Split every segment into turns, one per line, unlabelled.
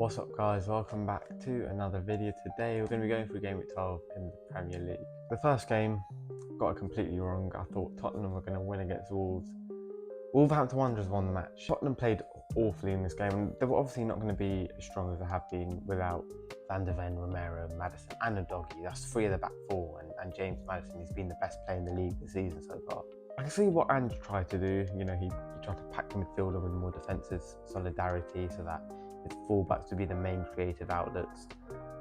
What's up guys, welcome back to another video. Today we're going to be going through Game Week 12 in the Premier League. The first game, got it completely wrong. I thought Tottenham were going to win against Wolves. Wolverhampton Wanderers won the match. Tottenham played awfully in this game, and they were obviously not going to be as strong as they have been without Van der Ven, Romero, Maddison and a doggy. That's three of the back four, and James Maddison, he's been the best player in the league this season so far. I can see what Ange tried to do. You know, he tried to pack the midfielder with more defensive solidarity so that his fullbacks to be the main creative outlets.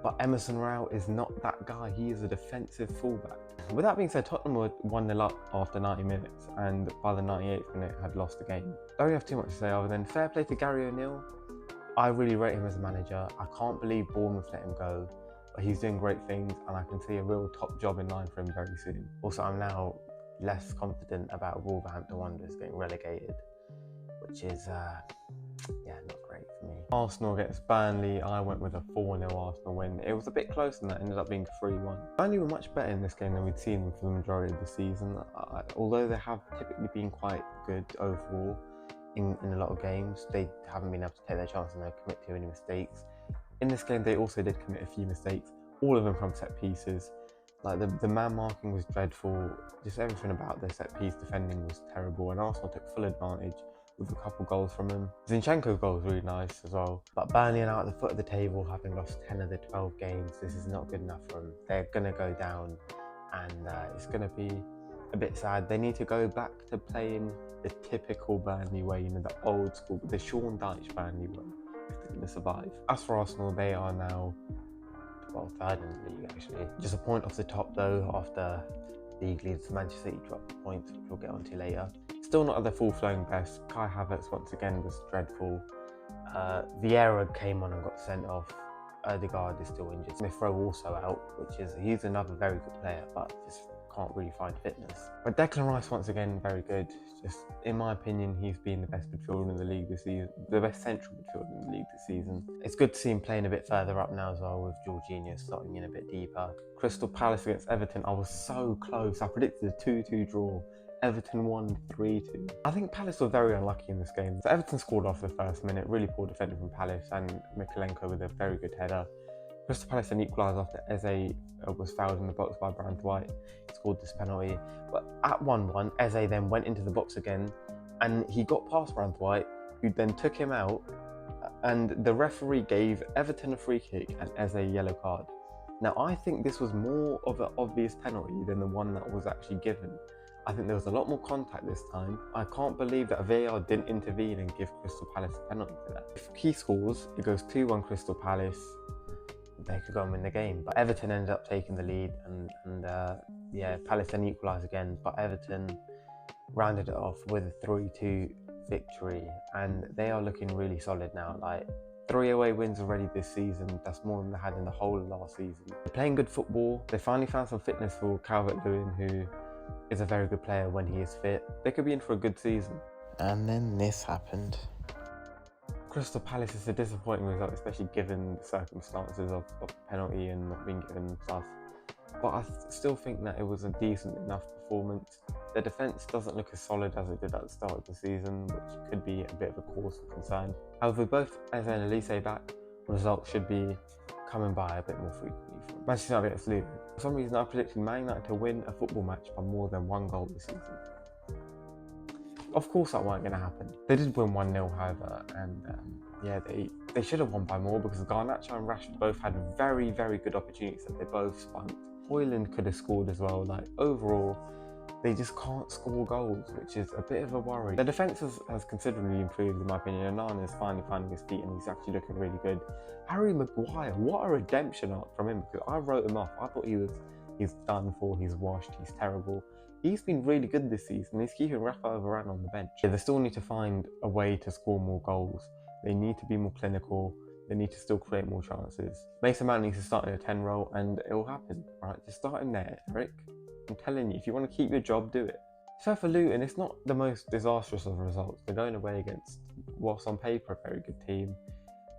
But Emerson Rowe is not that guy. He is a defensive fullback. With that being said, Tottenham were 1-0 up after 90 minutes, and by the 98th minute had lost the game. Don't really have too much to say other than fair play to Gary O'Neill. I really rate him as a manager. I can't believe Bournemouth let him go, but he's doing great things, and I can see a real top job in line for him very soon. Also, I'm now less confident about Wolverhampton Wanderers getting relegated, which is not great for me. Arsenal against Burnley, I went with a 4-0 Arsenal win. It was a bit closer than that, ended up being 3-1. Burnley were much better in this game than we'd seen them for the majority of the season. Although they have typically been quite good overall in a lot of games, they haven't been able to take their chances and commit too many mistakes. In this game, they also did commit a few mistakes, all of them from set pieces. Like the man marking was dreadful, just everything about their set piece defending was terrible, and Arsenal took full advantage with a couple goals from him. Zinchenko's goal was really nice as well. But Burnley are now at the foot of the table, having lost 10 of the 12 games. This is not good enough for them. They're going to go down, and it's going to be a bit sad. They need to go back to playing the typical Burnley way, you know, the old school, the Sean Dyche Burnley way, if they're going to survive. As for Arsenal, they are now, well, third in the league actually. Just a point off the top though, after league leaders Manchester City dropped points, which we'll get onto later. Still not at their full-flowing best. Kai Havertz once again was dreadful. Vieira came on and got sent off. Odegaard is still injured. Smith Rowe also out, he's another very good player, but just can't really find fitness. But Declan Rice once again very good. Just in my opinion, he's been the best midfielder in the league this season, the best central midfielder in the league this season. It's good to see him playing a bit further up now as well, with Jorginho starting in a bit deeper. Crystal Palace against Everton, I was so close. I predicted a 2-2 draw. Everton won 3-2. I think Palace were very unlucky in this game. So Everton scored off the first minute, really poor defending from Palace, and Mikalenko with a very good header. Crystal Palace then equalised after Eze was fouled in the box by Brandt White. He scored this penalty. But at 1-1, Eze then went into the box again, and he got past Brandt White, who then took him out, and the referee gave Everton a free kick and Eze a yellow card. Now, I think this was more of an obvious penalty than the one that was actually given. I think there was a lot more contact this time. I can't believe that VAR didn't intervene and give Crystal Palace a penalty for that. If he scores, it goes 2-1 Crystal Palace. They could go and win the game. But Everton ended up taking the lead, and Palace then equalised again. But Everton rounded it off with a 3-2 victory, and they are looking really solid now. Like 3 away wins already this season. That's more than they had in the whole of last season. They're playing good football. They finally found some fitness for Calvert-Lewin, who is a very good player when he is fit. They could be in for a good season. And then this happened. Crystal Palace is a disappointing result, especially given the circumstances of the penalty and not being given stuff. But I still think that it was a decent enough performance. The defence doesn't look as solid as it did at the start of the season, which could be a bit of a cause for concern. However, with both Eze and Elise back, results should be coming by a bit more frequently. Manchester United against Luton. For some reason, I predicted Man United to win a football match by more than 1 goal this season. Of course that wasn't going to happen. They did win 1-0 however, and they should have won by more, because Garnacho and Rashford both had very, very good opportunities that they both spunked. Højlund could have scored as well. Like overall, they just can't score goals, which is a bit of a worry. The defence has considerably improved in my opinion, and Nana is finally finding his feet and he's actually looking really good. Harry Maguire, what a redemption arc from him, because I wrote him off. I thought he's done for, he's washed, he's terrible. He's been really good this season. He's keeping Rafael Varane on the bench. They still need to find a way to score more goals. They need to be more clinical. They need to still create more chances. Mason Mount needs to start in a 10 role, and it will happen. Right, just start him there, Eric. I'm telling you, if you want to keep your job, do it. So for Luton, it's not the most disastrous of results. They're going away against what's on paper a very good team,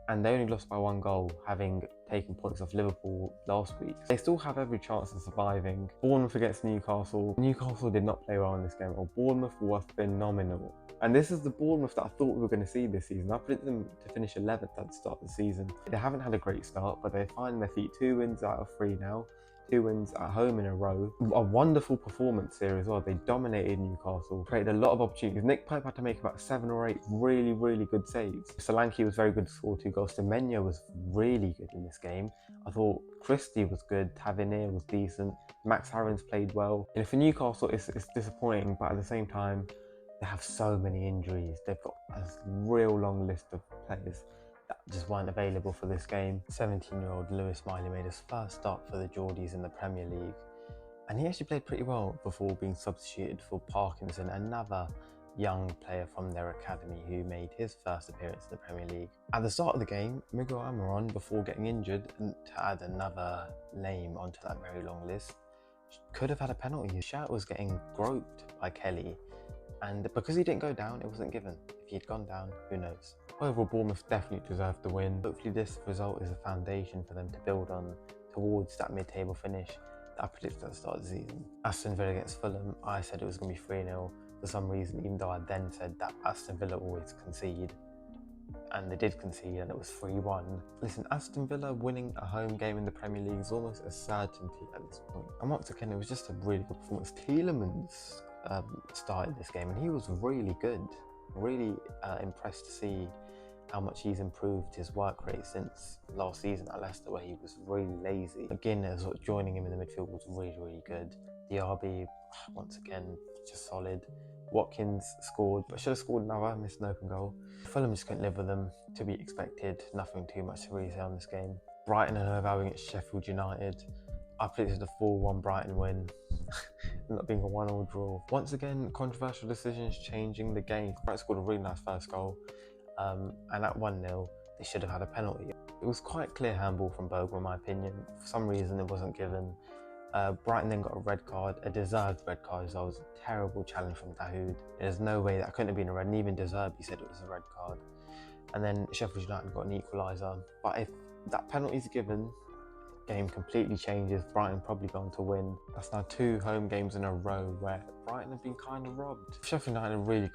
and they only lost by 1 goal, having taking points off Liverpool last week. They still have every chance of surviving. Bournemouth against Newcastle. Newcastle did not play well in this game. Bournemouth were phenomenal. And this is the Bournemouth that I thought we were going to see this season. I predicted them to finish 11th at the start of the season. They haven't had a great start, but they're finding their feet. 2 wins out of 3 now. 2 wins at home in a row. A wonderful performance here as well. They dominated Newcastle, created a lot of opportunities. Nick Pope had to make about 7 or 8 really, really good saves. Solanke was very good to score 2 goals. Semenyo was really good in this game. I thought Christie was good. Tavernier was decent. Max Harrens played well. And for Newcastle, it's disappointing, but at the same time, they have so many injuries. They've got a real long list of players that just weren't available for this game. 17-year-old Lewis Miley made his first start for the Geordies in the Premier League, and he actually played pretty well before being substituted for Parkinson, another young player from their academy who made his first appearance in the Premier League. At the start of the game, Miguel Almiron, before getting injured, and to add another name onto that very long list, could have had a penalty. His shirt was getting groped by Kelly, and because he didn't go down, it wasn't given. If he had gone down, who knows? Overall, Bournemouth definitely deserved the win. Hopefully this result is a foundation for them to build on towards that mid-table finish that I predicted at the start of the season. Aston Villa against Fulham, I said it was going to be 3-0 for some reason, even though I then said that Aston Villa always concede. And they did concede, and it was 3-1. Listen, Aston Villa winning a home game in the Premier League is almost a certainty at this point. And once again, it was just a really good performance. Tielemans started this game, and he was really good. Really impressed to see how much he's improved his work rate since last season at Leicester, where he was really lazy. Again, sort of joining him in the midfield was really, really good. Diaby, once again, just solid. Watkins scored, but should have scored another, missed an open goal. Fulham just couldn't live with them, to be expected. Nothing too much to really say on this game. Brighton and Hove Albion against Sheffield United. I predicted a 4-1 Brighton win, not being a 1-1 draw. Once again, controversial decisions changing the game. Brighton scored a really nice first goal, and at 1-0, they should have had a penalty. It was quite clear handball from Bogle, in my opinion. For some reason, it wasn't given. Brighton then got a red card, a deserved red card, so it was a terrible challenge from Dahoud. There's no way that couldn't have been a red, and even deserved, he said it was a red card. And then Sheffield United got an equaliser. But if that penalty is given, game completely changes. Brighton probably going to win. That's now 2 home games in a row where Brighton have been kind of robbed. Sheffield United, really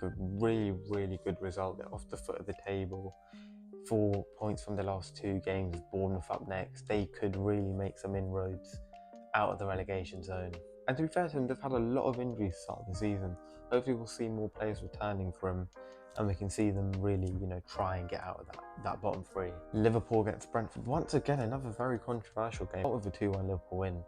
good result. They're off the foot of the table. 4 points from the last 2 games. Bournemouth up next. They could really make some inroads out of the relegation zone. And to be fair to them, they've had a lot of injuries to start the season. Hopefully we'll see more players returning from, and we can see them really, try and get out of that bottom 3. Liverpool against Brentford. Once again, another very controversial game. Not with a 2-1 Liverpool win.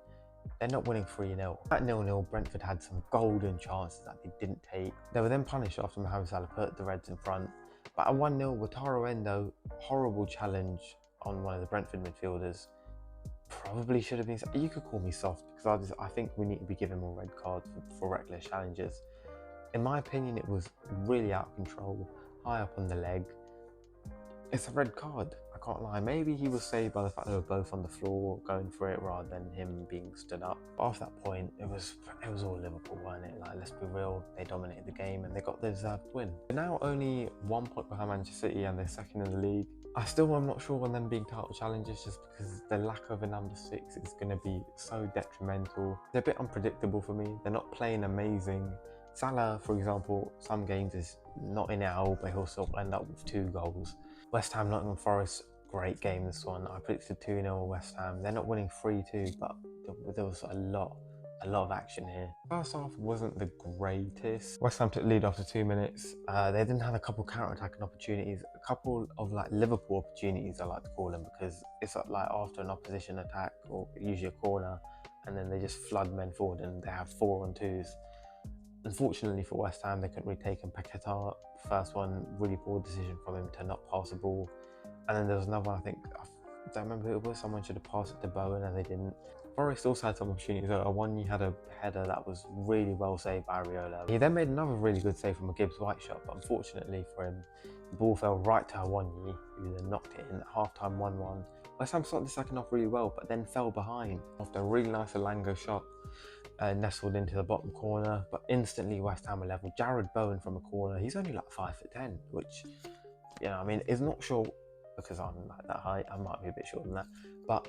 They're not winning 3-0. At 0-0, Brentford had some golden chances that they didn't take. They were then punished after Mohamed Salah put the Reds in front. But at 1-0, Wataru Endo, horrible challenge on one of the Brentford midfielders. Probably should have been. You could call me soft, because I think we need to be given more red cards for reckless challenges. In my opinion, it was really out of control, high up on the leg. It's a red card, I can't lie. Maybe he was saved by the fact they were both on the floor going for it rather than him being stood up. But after that point, it was all Liverpool, weren't it? Like, let's be real, they dominated the game and they got the deserved win. They're now only 1 point behind Manchester City and they're second in the league. I still am not sure on them being title challengers, just because the lack of a number 6 is going to be so detrimental. They're a bit unpredictable for me. They're not playing amazing. Salah, for example, some games is not in it at all, but he'll still end up with 2 goals. West Ham, Nottingham Forest, great game this one. I predicted 2-0 West Ham. They're not winning 3-2, but there was a lot of action here. First half wasn't the greatest. West Ham took the lead after 2 minutes. They didn't have a couple counter-attacking opportunities, a couple of Liverpool opportunities, I like to call them, because it's like after an opposition attack or usually a corner, and then they just flood men forward and they have 4-on-2s. Unfortunately for West Ham, they couldn't really take him. Paquetá, first one, really poor decision from him to not pass the ball. And then there was another one, I don't remember who it was, someone should have passed it to Bowen and they didn't. Forest also had some opportunities. One, he had a header that was really well saved by Areola. He then made another really good save from a Gibbs-White shot, but unfortunately for him, the ball fell right to Awoniyi, who then knocked it in at half-time 1-1. West Ham started the second half really well, but then fell behind after a really nice Alango shot. Nestled into the bottom corner, but instantly West Ham were level. Jared Bowen from a corner, he's only like 5'10", which, I mean, is not sure because I'm like that height. I might be a bit shorter than that, but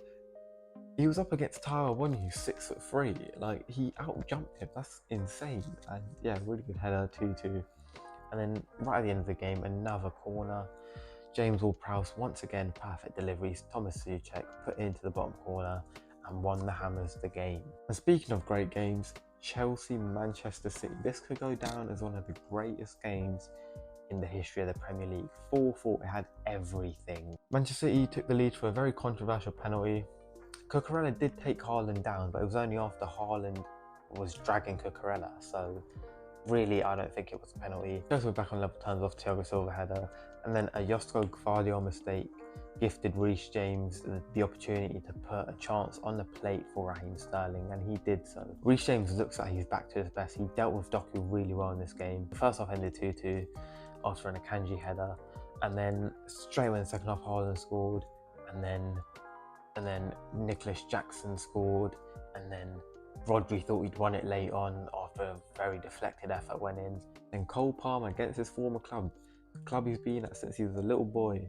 he was up against Tara One, who's 6'3". Like, he out-jumped him. That's insane. And yeah, really good header, 2-2. And then right at the end of the game, another corner. James Ward-Prowse, once again, perfect deliveries. Thomas Souček put it into the bottom corner and won the Hammers the game. And speaking of great games, Chelsea-Manchester City. This could go down as one of the greatest games in the history of the Premier League. 4-4, it had everything. Manchester City took the lead for a very controversial penalty. Cucurella did take Haaland down, but it was only after Haaland was dragging Cucurella, so really I don't think it was a penalty. Chelsea were back on level terms off Thiago Silva header, and then a Josko Gvardiol mistake gifted Reece James the opportunity to put a chance on the plate for Raheem Sterling, and he did so. Reece James looks like he's back to his best. He dealt with Doku really well in this game. The first half ended 2-2 after an Akanji header, and then straight away in the second half Haaland scored, and then Nicholas Jackson scored, and then Rodri thought he'd won it late on after a very deflected effort went in. Then Cole Palmer against his former club, the club he's been at since he was a little boy,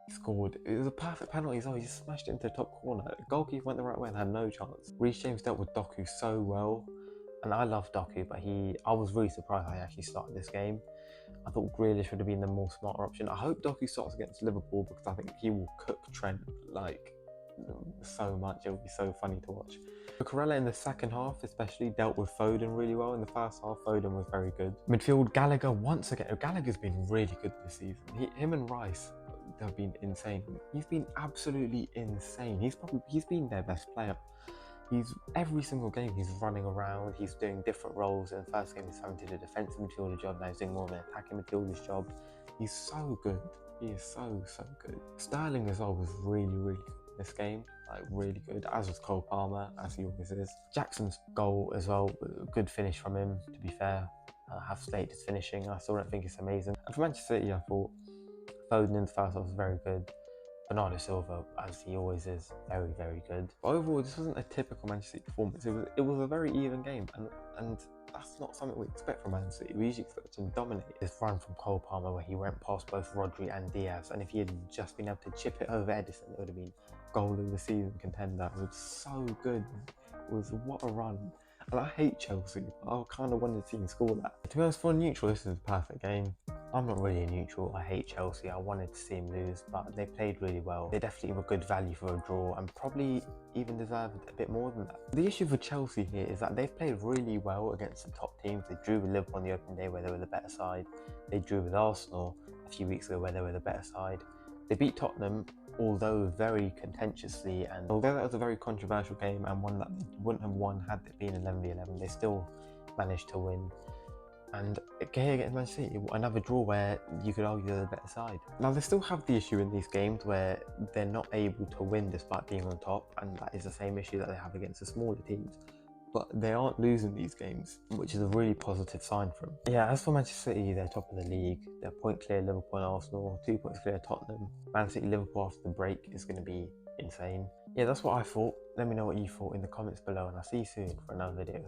he scored. It was a perfect penalty as well. He just smashed it into the top corner. The goalkeeper went the right way and had no chance. Reece James dealt with Doku so well, and I love Doku, but I was really surprised how he actually started this game. I thought Grealish would have been the more smarter option. I hope Doku starts against Liverpool because I think he will cook Trent like so much. It will be so funny to watch. Cucurella in the second half especially dealt with Foden really well. In the first half, Foden was very good. Midfield, Gallagher once again. Gallagher's been really good this season. Him and Rice have been insane. He's been absolutely insane. He's been their best player. Every single game he's running around, he's doing different roles. In the first game he's having to do a defensive midfielder job, now he's doing more of an attacking midfielder's job. He's so good. He is so good. Sterling as well was really good in this game, like really good, as was Cole Palmer, as he always is. Jackson's goal as well, good finish from him, to be fair. Have slated his finishing, I still don't think it's amazing. And for Manchester City, I thought Foden in the first half was very good. Bernardo Silva, as he always is, very good. But overall, this wasn't a typical Manchester City performance. It was a very even game, and that's not something we expect from Man City. We usually expect him to dominate. This run from Cole Palmer where he went past both Rodri and Diaz, and if he had just been able to chip it over Edison, it would have been goal of the season contender. It was so good. It was what a run. And I hate Chelsea. I kind of wanted to see him score that. To be honest, for a neutral, this is a perfect game. I'm not really a neutral. I hate Chelsea. I wanted to see him lose, but they played really well. They definitely were good value for a draw and probably even deserved a bit more than that. The issue for Chelsea here is that they've played really well against the top teams. They drew with Liverpool on the opening day where they were the better side. They drew with Arsenal a few weeks ago where they were the better side. They beat Tottenham, although very contentiously, and although that was a very controversial game and one that they wouldn't have won had it been 11v11, they still managed to win. And here against Manchester City, another draw where you could argue they're the better side. Now, they still have the issue in these games where they're not able to win despite being on top, and that is the same issue that they have against the smaller teams. But they aren't losing these games, which is a really positive sign for them. Yeah, as for Manchester City, they're top of the league. They're point clear Liverpool and Arsenal, 2 points clear Tottenham. Man City Liverpool after the break is going to be insane. Yeah, that's what I thought. Let me know what you thought in the comments below, and I'll see you soon for another video.